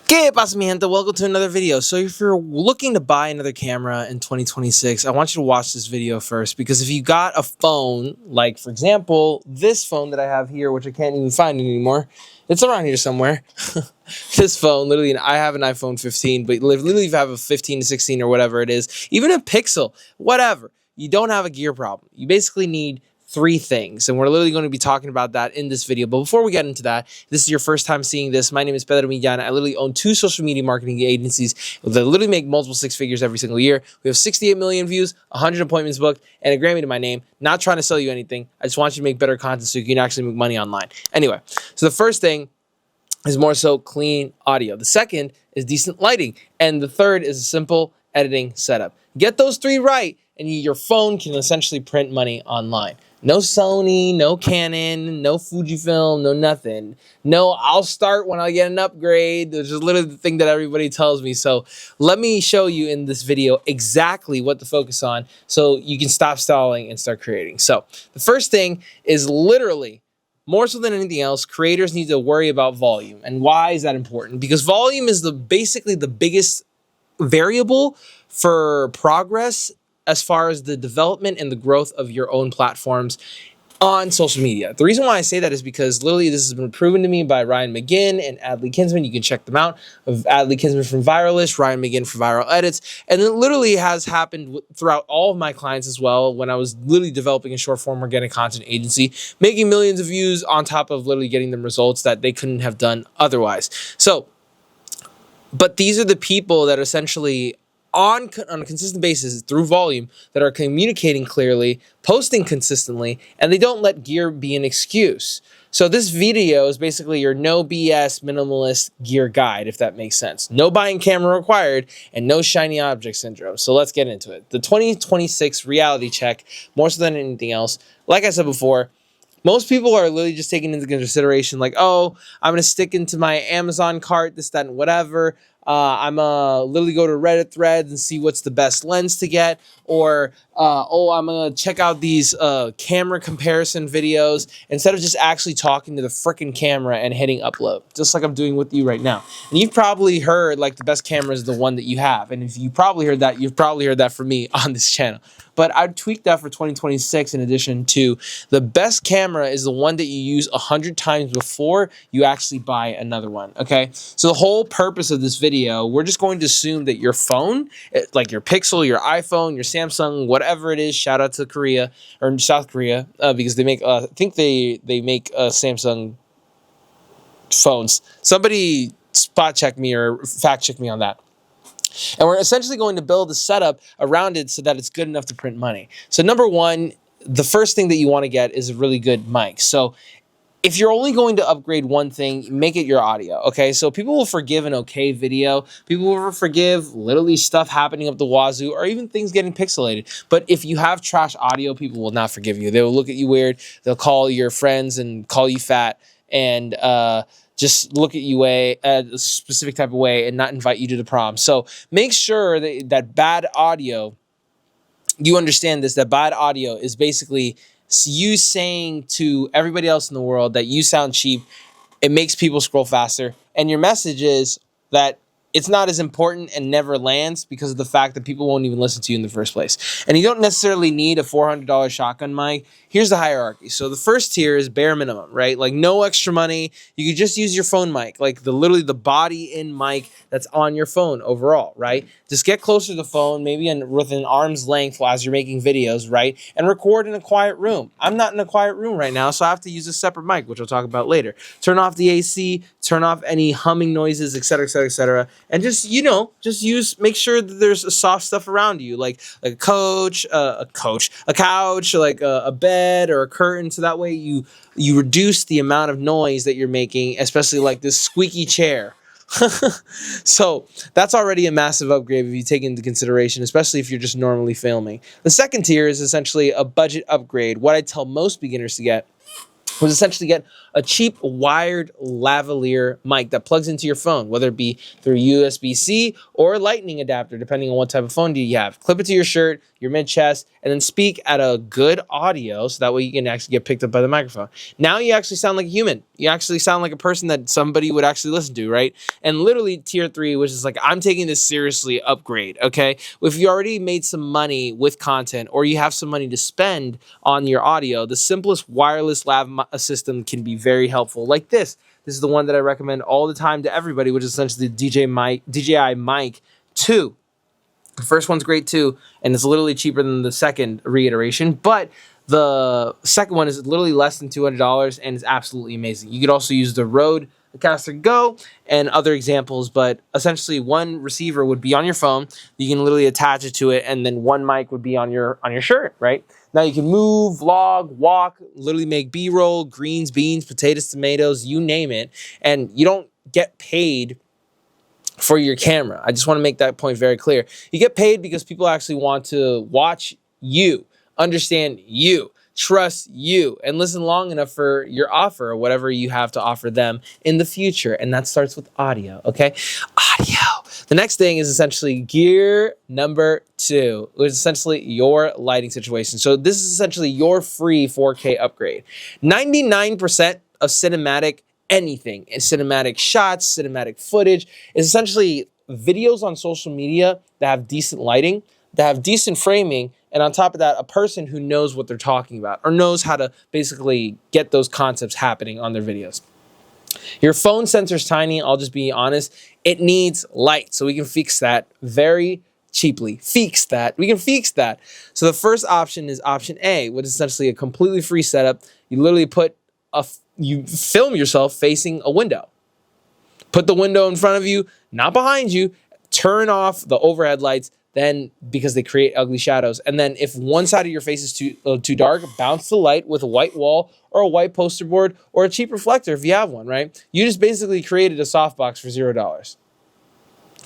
¿Qué pasa, mi gente? Welcome to another video. So if you're looking to buy another camera in 2026, I want you to watch this video first, because if you got a phone, like for example, this phone that I have here, which I can't even find anymore, it's around here somewhere. This phone, literally, I have an iPhone 15, but literally if you have a 15 to 16 or whatever it is, even a Pixel, whatever, you don't have a gear problem. You basically need three things, and we're literally going to be talking about that in this video. But before we get into that, if this is your first time seeing this, my name is Pedro Millán. I literally own 2 social media marketing agencies that literally make multiple six figures every single year. We have 68 million views, 100 appointments booked, and a Grammy to my name. Not trying to sell you anything. I just want you to make better content so you can actually make money online. Anyway, so the first thing is more so clean audio. The second is decent lighting. And the third is a simple editing setup. Get those three right, and your phone can essentially print money online. No Sony, no Canon, no Fujifilm, no nothing. No, I'll start when I get an upgrade, which is literally the thing that everybody tells me. So let me show you in this video exactly what to focus on so you can stop stalling and start creating. So the first thing is literally, more so than anything else, creators need to worry about volume. And why is that important? Because volume is basically the biggest variable for progress as far as the development and the growth of your own platforms on social media. The reason why I say that is because literally this has been proven to me by Ryan McGinn and Adley Kinsman. You can check them out. Of Adley Kinsman from Viralist, Ryan McGinn from Viral Edits. And it literally has happened throughout all of my clients as well when I was literally developing a short form organic content agency, making millions of views on top of literally getting them results that they couldn't have done otherwise. So, but these are the people that essentially on a consistent basis through volume that are communicating clearly, posting consistently, and they don't let gear be an excuse. So this video is basically your no BS minimalist gear guide, if that makes sense. No buying camera required and no shiny object syndrome. So let's get into it. The 2026 reality check, more so than anything else, like I said before, most people are literally just taking into consideration like, oh, I'm going to stick into my Amazon cart, this, that, and whatever. I'm literally go to Reddit threads and see what's the best lens to get. Or, oh, I'm going to check out these camera comparison videos instead of just actually talking to the freaking camera and hitting upload, just like I'm doing with you right now. And you've probably heard like the best camera is the one that you have. And if you probably heard that, you've probably heard that from me on this channel. But I'd tweak that for 2026 in addition to the best camera is the one that you use 100 times before you actually buy another one, okay? So the whole purpose of this video, we're just going to assume that your phone, like your Pixel, your iPhone, your Samsung, whatever it is, shout out to Korea, or South Korea, because they make, I think they make Samsung phones. Somebody spot check me or fact check me on that. And we're essentially going to build a setup around it so that it's good enough to print money. So number one, the first thing that you want to get is a really good mic. So if you're only going to upgrade one thing, make it your audio, okay? So people will forgive an okay video. People will forgive literally stuff happening up the wazoo or even things getting pixelated. But if you have trash audio, people will not forgive you. They will look at you weird. They'll call your friends and call you fat and just look at you a specific type of way and not invite you to the prom. So make sure that bad audio, you understand this, that bad audio is basically you saying to everybody else in the world that you sound cheap. It makes people scroll faster. And your message is that it's not as important and never lands because of the fact that people won't even listen to you in the first place. And you don't necessarily need a $400 shotgun mic. Here's the hierarchy. So the first tier is bare minimum, right? Like no extra money. You could just use your phone mic, like literally the body-in mic that's on your phone overall, right? Just get closer to the phone, maybe with an arm's length as you're making videos, right? And record in a quiet room. I'm not in a quiet room right now, so I have to use a separate mic, which I'll talk about later. Turn off the AC, turn off any humming noises, etc., etc., etc. And just, make sure that there's soft stuff around you, like a couch, like a bed or a curtain. So that way you reduce the amount of noise that you're making, especially like this squeaky chair. So that's already a massive upgrade if you take into consideration, especially if you're just normally filming. The second tier is essentially a budget upgrade. What I tell most beginners to get was essentially get a cheap wired lavalier mic that plugs into your phone, whether it be through USB-C or a lightning adapter, depending on what type of phone do you have. Clip it to your shirt, your mid-chest, and then speak at a good audio so that way you can actually get picked up by the microphone. Now you actually sound like a human. You actually sound like a person that somebody would actually listen to, right? And literally tier 3, which is like, I'm taking this seriously, upgrade, okay? If you already made some money with content or you have some money to spend on your audio, the simplest wireless lav system can be very helpful. Like this. This is the one that I recommend all the time to everybody, which is essentially the DJI Mic 2. The first one's great too, and it's literally cheaper than the second reiteration, but the second one is literally less than $200 and is absolutely amazing. You could also use the Rodecaster Go and other examples, but essentially one receiver would be on your phone. You can literally attach it to it, and then one mic would be on your shirt, right? Now you can move, vlog, walk, literally make B-roll, greens, beans, potatoes, tomatoes, you name it, and you don't get paid for your camera. I just want to make that point very clear. You get paid because people actually want to watch you, understand you, trust you, and listen long enough for your offer or whatever you have to offer them in the future. And that starts with audio, okay? Audio. The next thing is essentially gear number 2, which is essentially your lighting situation. So this is essentially your free 4K upgrade. 99% of cinematic anything, cinematic shots, cinematic footage, is essentially videos on social media that have decent lighting, that have decent framing, and on top of that, a person who knows what they're talking about or knows how to basically get those concepts happening on their videos. Your phone sensor's tiny, I'll just be honest. It needs light, so we can fix that very cheaply. Fix that. We can fix that. So the first option is option A, which is essentially a completely free setup. You literally you film yourself facing a window. Put the window in front of you, not behind you. Turn off the overhead lights, then because they create ugly shadows. And then if one side of your face is too dark, bounce the light with a white wall or a white poster board or a cheap reflector if you have one, right? You just basically created a softbox for $0.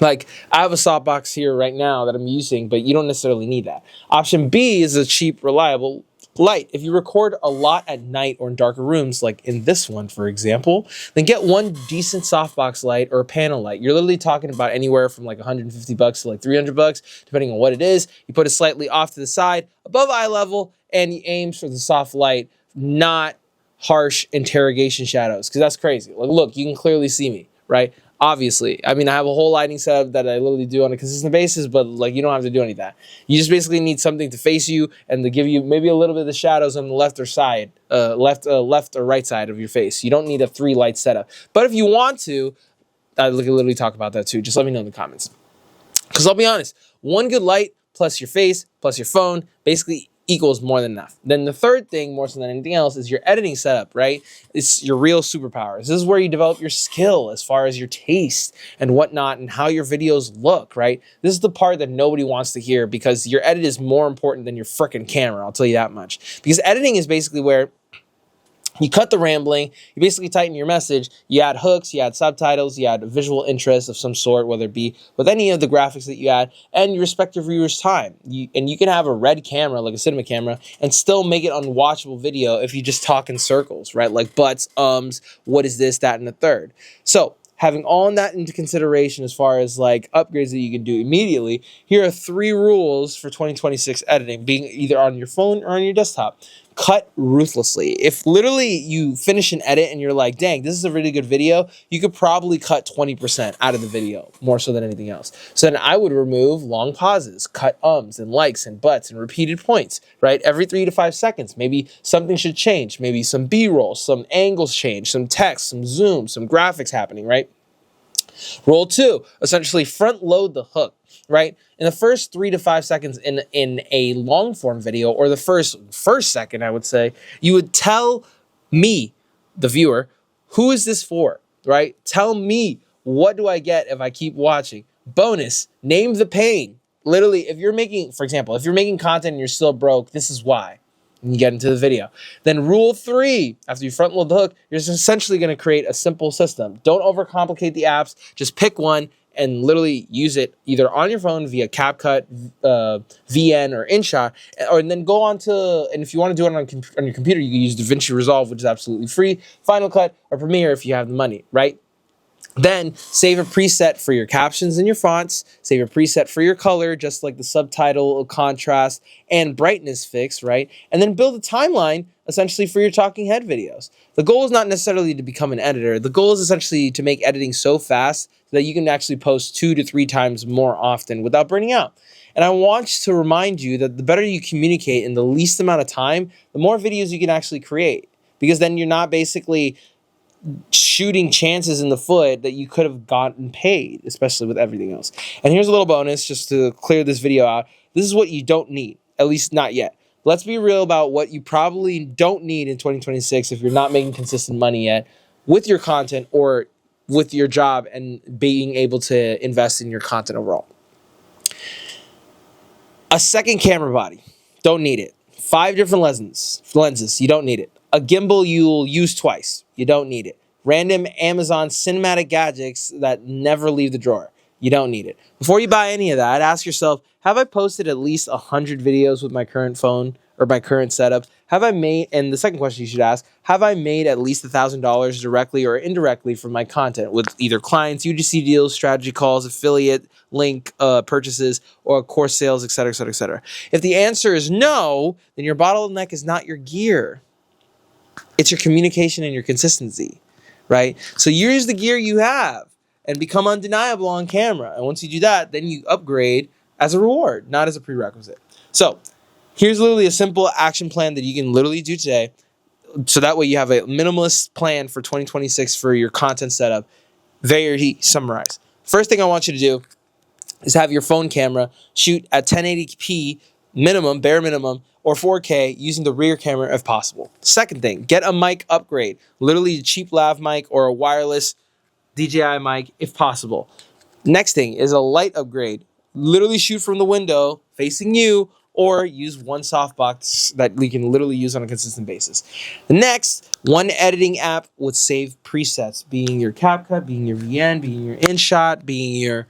Like, I have a softbox here right now that I'm using, but you don't necessarily need that. Option B is a cheap, reliable light. If you record a lot at night or in darker rooms, like in this one, for example, then get one decent softbox light or a panel light. You're literally talking about anywhere from like $150 to like $300, depending on what it is. You put it slightly off to the side, above eye level, and you aim for the soft light, not harsh interrogation shadows, because that's crazy. Like, look, you can clearly see me, right? Obviously, I mean, I have a whole lighting setup that I literally do on a consistent basis, but like, you don't have to do any of that. You just basically need something to face you and to give you maybe a little bit of the shadows on the left or right side of your face. You don't need a 3-light setup. But if you want to, I could literally talk about that too. Just let me know in the comments. Because I'll be honest, one good light plus your face plus your phone basically equals more than enough. Then the third thing, more so than anything else, is your editing setup, right? It's your real superpowers. This is where you develop your skill as far as your taste and whatnot and how your videos look, right? This is the part that nobody wants to hear because your edit is more important than your frickin' camera, I'll tell you that much. Because editing is basically where you cut the rambling, you basically tighten your message, you add hooks, you add subtitles, you add visual interest of some sort, whether it be with any of the graphics that you add, and you respect your viewers' time. And you can have a red camera, like a cinema camera, and still make it unwatchable video if you just talk in circles, right? Like buts, what is this, that, and the third. So, having all that into consideration as far as like upgrades that you can do immediately, here are 3 rules for 2026 editing, being either on your phone or on your desktop. Cut ruthlessly. If literally you finish an edit and you're like, dang, this is a really good video, you could probably cut 20% out of the video, more so than anything else. So then I would remove long pauses, cut and likes and buts and repeated points, right? Every 3 to 5 seconds, maybe something should change. Maybe some B-roll, some angles change, some text, some zoom, some graphics happening, right? Rule 2, essentially front load the hook, right? In the first 3 to 5 seconds in a long form video, or the first second, I would say, you would tell me, the viewer, who is this for, right? Tell me, what do I get if I keep watching? Bonus, name the pain. Literally, if you're making, for example, if you're making content and you're still broke, this is why. And you get into the video. Then rule 3, after you front load the hook, you're essentially going to create a simple system. Don't overcomplicate the apps. Just pick one and literally use it either on your phone via CapCut, VN, or InShot, and then go on to, and if you want to do it on your computer, you can use DaVinci Resolve, which is absolutely free, Final Cut, or Premiere if you have the money, right? Then save a preset for your captions and your fonts, save a preset for your color, just like the subtitle, contrast, and brightness fix, right? And then build a timeline essentially for your talking head videos. The goal is not necessarily to become an editor. The goal is essentially to make editing so fast that you can actually post 2 to 3 times more often without burning out. And I want to remind you that the better you communicate in the least amount of time, the more videos you can actually create. Because then you're not basically shooting chances in the foot that you could have gotten paid, especially with everything else. And here's a little bonus just to clear this video out. This is what you don't need, at least not yet. Let's be real about what you probably don't need in 2026 if you're not making consistent money yet with your content or with your job and being able to invest in your content overall. A second camera body, don't need it. 5 different lenses, you don't need it. A gimbal you'll use twice, you don't need it. Random Amazon cinematic gadgets that never leave the drawer, you don't need it. Before you buy any of that, ask yourself, have I posted at least 100 videos with my current phone or my current setup? Have I made, and the second question you should ask, have I made at least $1,000 directly or indirectly from my content with either clients, UGC deals, strategy calls, affiliate link purchases, or course sales, etc., etc., etc. If the answer is no, then your bottleneck is not your gear. It's your communication and your consistency, right? So use the gear you have and become undeniable on camera. And once you do that, then you upgrade as a reward, not as a prerequisite. So here's literally a simple action plan that you can literally do today. So that way you have a minimalist plan for 2026 for your content setup. Very summarize. First thing I want you to do is have your phone camera shoot at 1080p minimum, bare minimum, or 4K using the rear camera if possible. Second thing, get a mic upgrade, literally a cheap lav mic or a wireless DJI mic if possible. Next thing is a light upgrade. Literally shoot from the window facing you or use one softbox that you can literally use on a consistent basis. The next, one editing app with saved presets, being your CapCut, being your VN, being your InShot, being your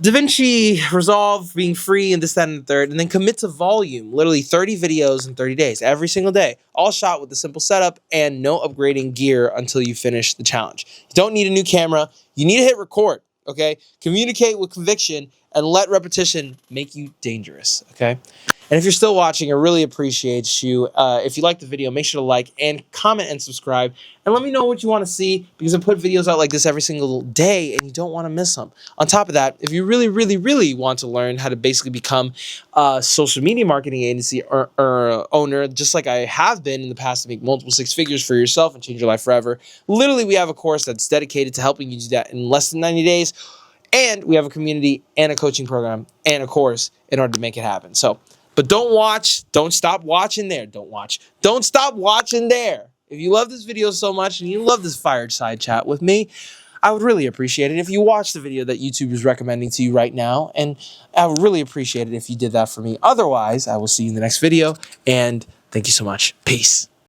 DaVinci Resolve, being free, and this, that, and the third, and then commit to volume, literally 30 videos in 30 days, every single day, all shot with a simple setup and no upgrading gear until you finish the challenge. You don't need a new camera. You need to hit record, okay? Communicate with conviction and let repetition make you dangerous, okay? And if you're still watching, I really appreciate you. If you liked the video, make sure to like and comment and subscribe. And let me know what you want to see because I put videos out like this every single day and you don't want to miss them. On top of that, if you really, really, really want to learn how to basically become a social media marketing agency or owner, just like I have been in the past to make multiple 6 figures for yourself and change your life forever, literally we have a course that's dedicated to helping you do that in less than 90 days. And we have a community and a coaching program and a course in order to make it happen. But don't stop watching there. Don't stop watching there. If you love this video so much and you love this fireside chat with me, I would really appreciate it if you watch the video that YouTube is recommending to you right now. And I would really appreciate it if you did that for me. Otherwise, I will see you in the next video. And thank you so much. Peace.